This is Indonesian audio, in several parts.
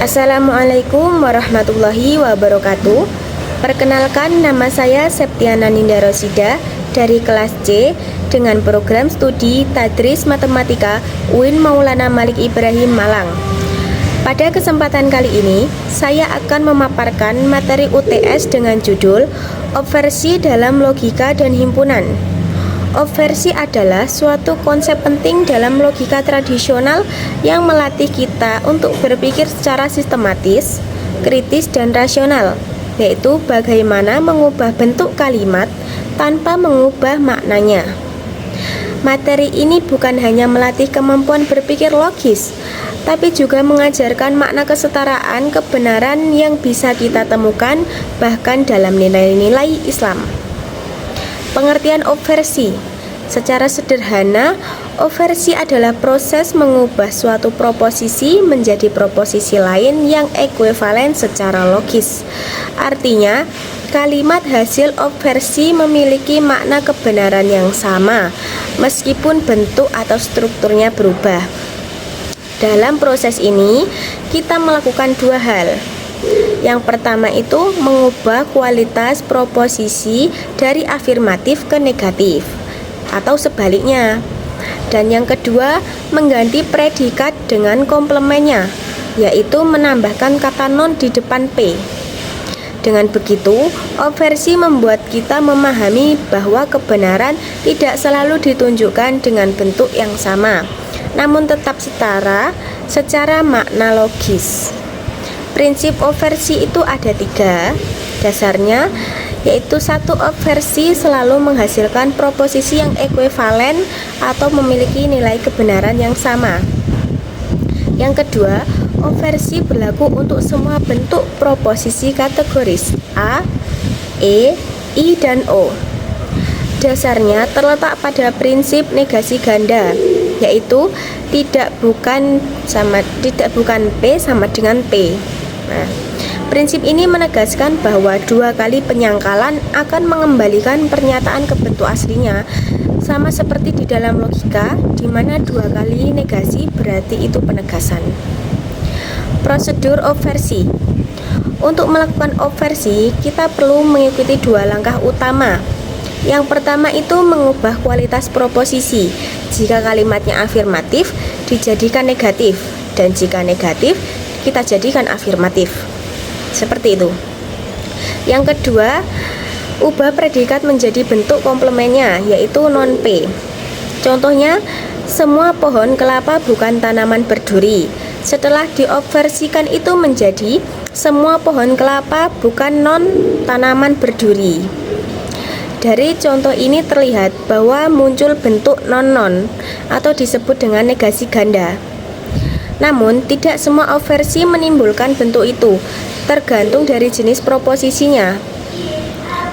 Assalamualaikum warahmatullahi wabarakatuh. Perkenalkan, nama saya Septiana Ninda Rosida dari kelas C dengan program studi Tadris Matematika UIN Maulana Malik Ibrahim Malang. Pada kesempatan kali ini, saya akan memaparkan materi UTS dengan judul Obversi dalam Logika dan Himpunan. Obversi adalah suatu konsep penting dalam logika tradisional yang melatih kita untuk berpikir secara sistematis, kritis, dan rasional, yaitu bagaimana mengubah bentuk kalimat tanpa mengubah maknanya. Materi ini bukan hanya melatih kemampuan berpikir logis, tapi juga mengajarkan makna kesetaraan kebenaran yang bisa kita temukan bahkan dalam nilai-nilai Islam. Pengertian obversi. Secara sederhana, obversi adalah proses mengubah suatu proposisi menjadi proposisi lain yang ekuivalen secara logis. Artinya, kalimat hasil obversi memiliki makna kebenaran yang sama, meskipun bentuk atau strukturnya berubah. Dalam proses ini, kita melakukan dua hal. Yang pertama itu mengubah kualitas proposisi dari afirmatif ke negatif atau sebaliknya. Dan yang kedua, mengganti predikat dengan komplemennya, yaitu menambahkan kata non di depan P. Dengan begitu, obversi membuat kita memahami bahwa kebenaran tidak selalu ditunjukkan dengan bentuk yang sama, namun tetap setara secara makna logis. Prinsip obversi itu ada 3 dasarnya, yaitu satu, obversi selalu menghasilkan proposisi yang ekuivalen atau memiliki nilai kebenaran yang sama. Yang kedua, obversi berlaku untuk semua bentuk proposisi kategoris A, E, I, dan O. Dasarnya terletak pada prinsip negasi ganda, yaitu tidak bukan P sama dengan P. Nah, prinsip ini menegaskan bahwa 2 kali penyangkalan akan mengembalikan pernyataan ke bentuk aslinya, sama seperti di dalam logika, di mana 2 kali negasi berarti itu penegasan. Prosedur obversi. Untuk melakukan obversi, kita perlu mengikuti 2 langkah utama. Yang pertama itu mengubah kualitas proposisi. Jika kalimatnya afirmatif, dijadikan negatif, dan jika negatif, kita jadikan afirmatif. Seperti itu. Yang kedua, ubah predikat menjadi bentuk komplemennya, yaitu non-P. Contohnya, semua pohon kelapa bukan tanaman berduri. Setelah diobversikan itu menjadi semua pohon kelapa bukan non-tanaman berduri. Dari contoh ini terlihat bahwa muncul bentuk non-non atau disebut dengan negasi ganda. Namun, tidak semua obversi menimbulkan bentuk itu, tergantung dari jenis proposisinya.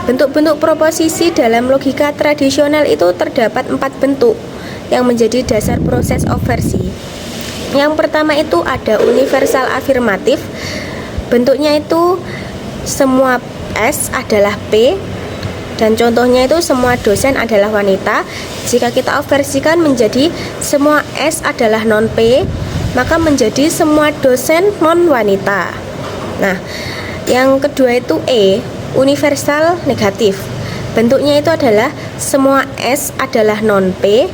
Bentuk-bentuk proposisi dalam logika tradisional itu terdapat 4 bentuk yang menjadi dasar proses obversi. Yang pertama itu ada universal afirmatif. Bentuknya itu semua S adalah P, dan contohnya itu semua dosen adalah wanita. Jika kita obversikan menjadi semua S adalah non-P, maka menjadi semua dosen non-wanita. Nah, yang kedua itu E, universal negatif. Bentuknya itu adalah semua S adalah non-P.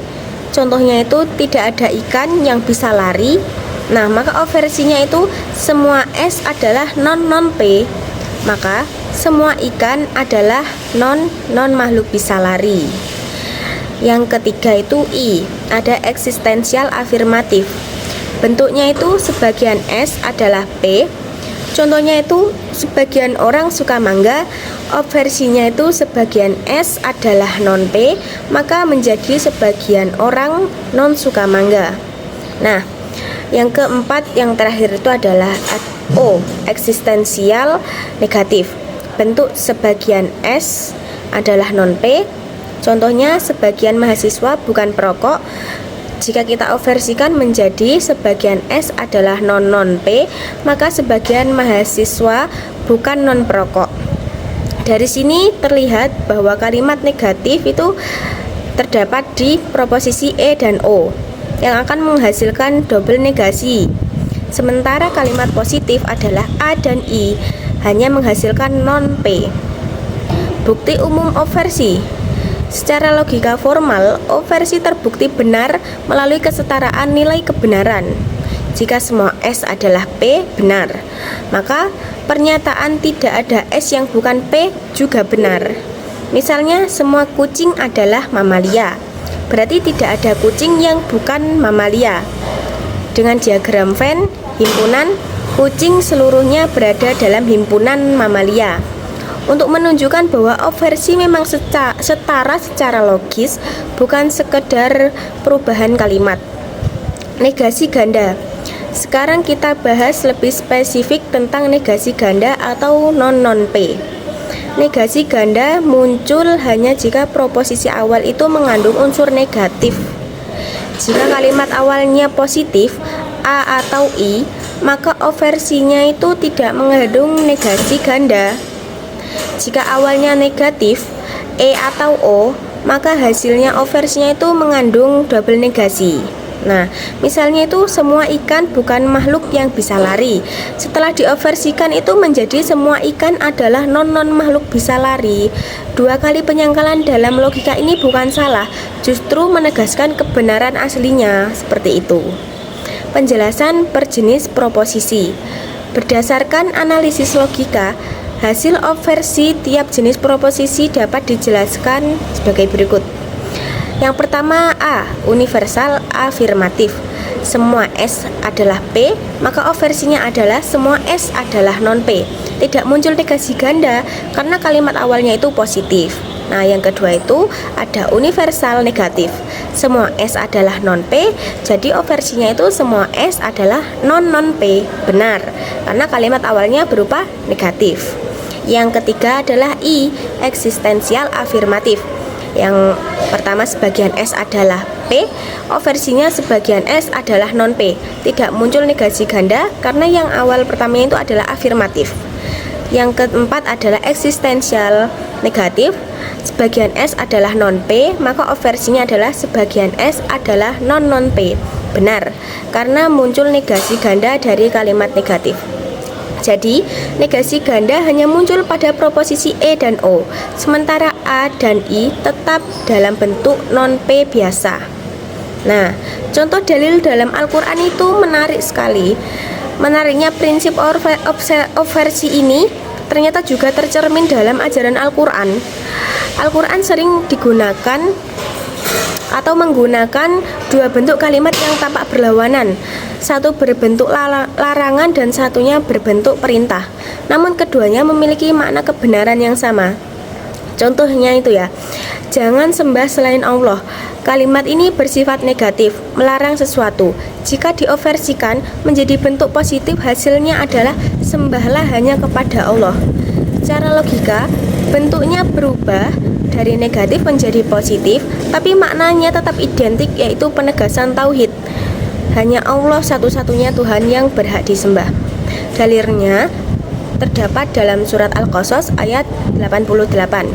Contohnya itu tidak ada ikan yang bisa lari. Nah, maka obversinya itu semua S adalah non-P, maka semua ikan adalah non makhluk bisa lari. Yang ketiga itu I, ada eksistensial afirmatif. Bentuknya itu sebagian S adalah P. Contohnya itu sebagian orang suka mangga. Obversinya itu sebagian S adalah non-P, maka menjadi sebagian orang non suka mangga. Nah, yang keempat, yang terakhir itu adalah O, eksistensial negatif. Bentuk sebagian S adalah non-P. Contohnya sebagian mahasiswa bukan perokok. Jika kita obversikan menjadi sebagian S adalah non-P, maka sebagian mahasiswa bukan non-perokok. Dari sini terlihat bahwa kalimat negatif itu terdapat di proposisi E dan O yang akan menghasilkan double negasi. sementara kalimat positif adalah A dan I, hanya menghasilkan non-P. Bukti umum oversi. Secara logika formal, oversi terbukti benar melalui kesetaraan nilai kebenaran. Jika semua S adalah P benar, maka pernyataan tidak ada S yang bukan P juga benar. Misalnya, semua kucing adalah mamalia, berarti tidak ada kucing yang bukan mamalia. Dengan diagram Venn, himpunan, kucing seluruhnya berada dalam himpunan mamalia. Untuk menunjukkan bahwa oversi memang setara secara logis, bukan sekedar perubahan kalimat. Negasi ganda. Sekarang kita bahas lebih spesifik tentang negasi ganda atau non-P. Negasi ganda muncul hanya jika proposisi awal itu mengandung unsur negatif. Jika kalimat awalnya positif, A atau I, maka oversinya itu tidak mengandung negasi ganda. Jika awalnya negatif, E atau O, maka hasilnya oversinya itu mengandung double negasi. Nah, misalnya itu semua ikan bukan makhluk yang bisa lari. Setelah dioversikan itu menjadi semua ikan adalah non makhluk bisa lari. Dua kali penyangkalan dalam logika ini bukan salah, justru menegaskan kebenaran aslinya, seperti itu. Penjelasan per jenis proposisi. Berdasarkan analisis logika, hasil oversi tiap jenis proposisi dapat dijelaskan sebagai berikut. Yang pertama, A, universal afirmatif. Semua S adalah P, maka oversinya adalah semua S adalah non-P. Tidak muncul negasi ganda karena kalimat awalnya itu positif. Nah, yang kedua itu ada universal negatif. Semua S adalah non-P, jadi oversinya itu semua S adalah non-P. Benar, karena kalimat awalnya berupa negatif. Yang ketiga adalah I, eksistensial afirmatif. Yang pertama sebagian S adalah P, oversinya sebagian S adalah non-P. Tidak muncul negasi ganda karena yang awal pertamanya itu adalah afirmatif. Yang keempat adalah eksistensial negatif. Sebagian S adalah non-P, maka oversinya adalah sebagian S adalah non-P. Benar, karena muncul negasi ganda dari kalimat negatif. Jadi, negasi ganda hanya muncul pada proposisi E dan O, sementara A dan I tetap dalam bentuk non-P biasa. Nah, contoh dalil dalam Al-Quran itu menarik sekali. Menariknya prinsip oversi ini ternyata juga tercermin dalam ajaran Al-Quran. Al-Quran sering digunakan atau menggunakan dua bentuk kalimat yang tampak berlawanan. Satu berbentuk larangan dan satunya berbentuk perintah. Namun keduanya memiliki makna kebenaran yang sama. Contohnya itu ya, jangan sembah selain Allah. Kalimat ini bersifat negatif, melarang sesuatu. Jika dioversikan menjadi bentuk positif, hasilnya adalah sembahlah hanya kepada Allah. Secara logika, bentuknya berubah dari negatif menjadi positif, tapi maknanya tetap identik, yaitu penegasan tauhid. Hanya Allah satu-satunya Tuhan yang berhak disembah. Dalilnya terdapat dalam surat Al-Qasas ayat 88.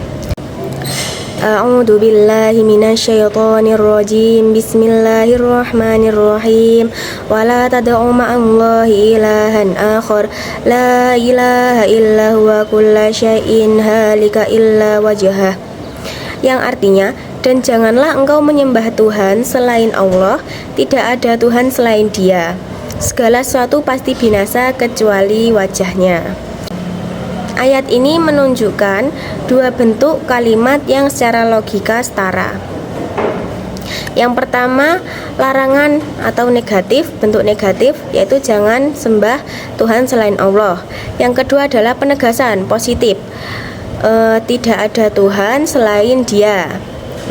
A'udzu billahi minasyaitonir rajim. Bismillahirrahmanirrahim. Wala tad'u ma'allahi ilahan akhar la ilaha illa huwa kullu syai'in halika illa wajhah. Yang artinya, dan janganlah engkau menyembah Tuhan selain Allah, tidak ada Tuhan selain Dia. Segala sesuatu pasti binasa kecuali wajahnya. Ayat ini menunjukkan dua bentuk kalimat yang secara logika setara. Yang pertama, larangan atau negatif, bentuk negatif, yaitu jangan sembah Tuhan selain Allah. Yang kedua adalah penegasan, positif, tidak ada Tuhan selain Dia.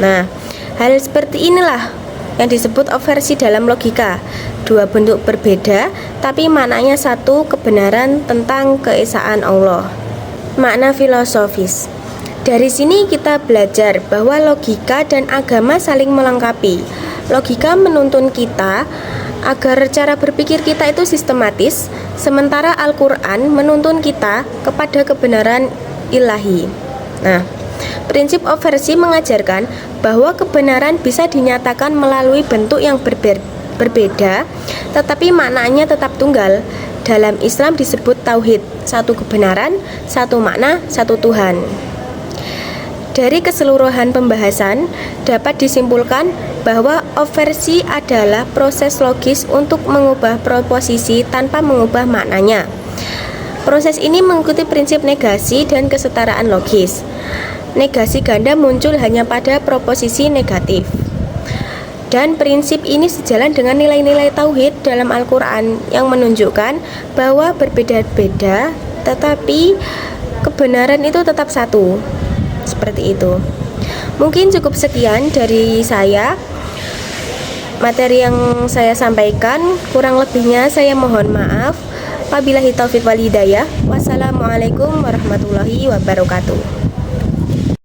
Nah, hal seperti inilah yang disebut oversi dalam logika. Dua bentuk berbeda, tapi maknanya satu, kebenaran tentang keesaan Allah. Makna filosofis. Dari sini kita belajar bahwa logika dan agama saling melengkapi. Logika menuntun kita agar cara berpikir kita itu sistematis, sementara Al-Quran menuntun kita kepada kebenaran ilahi. Nah, prinsip oversi mengajarkan bahwa kebenaran bisa dinyatakan melalui bentuk yang berbeda, tetapi maknanya tetap tunggal. Dalam Islam disebut tauhid, satu kebenaran, satu makna, satu Tuhan. Dari keseluruhan pembahasan dapat disimpulkan bahwa oversi adalah proses logis untuk mengubah proposisi tanpa mengubah maknanya. Proses ini mengikuti prinsip negasi dan kesetaraan logis. Negasi ganda muncul hanya pada proposisi negatif. Dan prinsip ini sejalan dengan nilai-nilai tauhid dalam Al-Quran yang menunjukkan bahwa berbeda-beda tetapi kebenaran itu tetap satu. Seperti itu. Mungkin cukup sekian dari saya. Materi yang saya sampaikan, kurang lebihnya saya mohon maaf. Wabillahi taufiq wal hidayah. Wassalamualaikum warahmatullahi wabarakatuh.